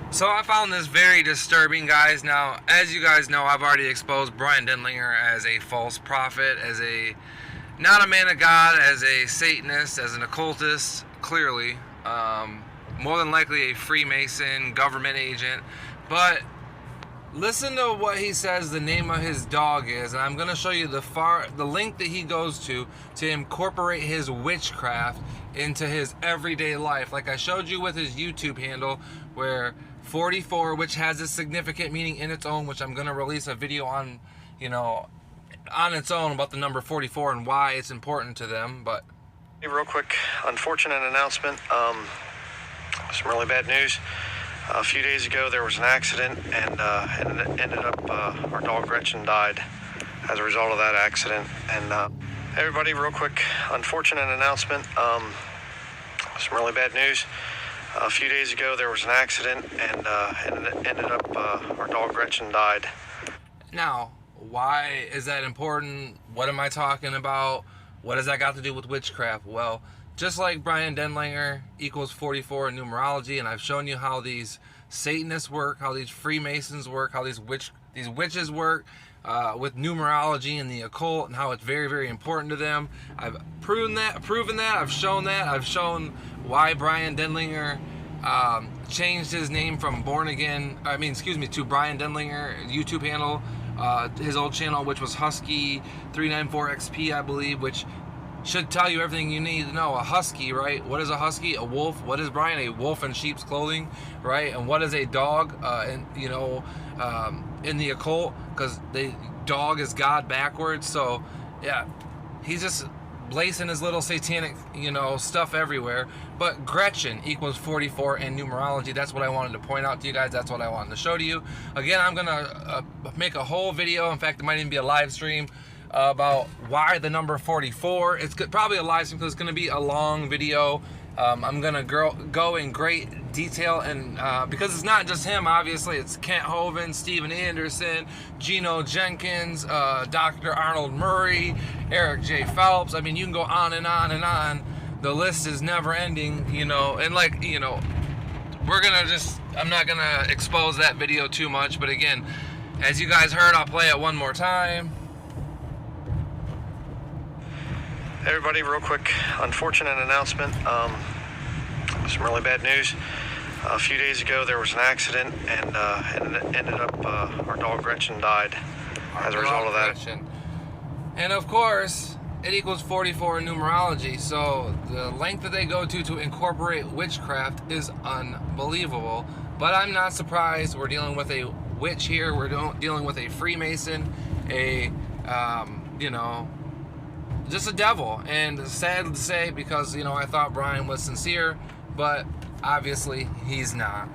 So I found this very disturbing, guys. Now, as you guys know, I've already exposed Bryan Denlinger as a false prophet, as a not a man of God, as a satanist, as an occultist, clearly. More than likely a Freemason, government agent. But listen to what he says the name of his dog is, and I'm going to show you the link that he goes to incorporate his witchcraft into his everyday life. Like I showed you with his YouTube handle, where 44, which has a significant meaning in its own, which I'm going to release a video on, on its own about the number 44 and why it's important to them. But hey, real quick, unfortunate announcement. Some really bad news. A few days ago, there was an accident, and it ended up our dog Gretchen died as a result of that accident. And everybody, real quick, unfortunate announcement. Some really bad news. A few days ago, there was an accident, and it ended up our dog Gretchen died. Now, why is that important? What am I talking about? What does that got to do with witchcraft? Well, just like Bryan Denlinger equals 44 in numerology, and I've shown you how these Satanists work, how these Freemasons work, how these witches work with numerology and the occult, and how it's very, very important to them. I've proven that. I've shown that. I've shown why Bryan Denlinger changed his name from to Bryan Denlinger YouTube handle, his old channel, which was Husky 394XP, I believe, which should tell you everything you need to know. A husky, right? What is a husky? A wolf. What is Bryan? A wolf in sheep's clothing, right? And what is a dog? In the occult, because the dog is God backwards. So yeah, he's just lacing his little satanic, stuff everywhere. But Gretchen equals 44 in numerology. That's what I wanted to point out to you guys. That's what I wanted to show to you. Again, I'm gonna make a whole video. In fact, it might even be a live stream about why the number 44. It's probably a live stream because it's going to be a long video. I'm going to go in great detail, and because it's not just him, obviously. It's Kent Hovind, Steven Anderson, Gino Jenkins, Dr. Arnold Murray, Eric J. Phelps. I mean, you can go on and on and on. The list is never ending, and I'm not going to expose that video too much, but again, as you guys heard, I'll play it one more time. Everybody, real quick, unfortunate announcement. Some really bad news. A few days ago, there was an accident, and it ended up our dog Gretchen died as a result of that. Gretchen. And of course, it equals 44 in numerology. So the length that they go to incorporate witchcraft is unbelievable. But I'm not surprised. We're dealing with a witch here. We're dealing with a Freemason, just a devil. And sad to say, because I thought Bryan was sincere, but obviously he's not.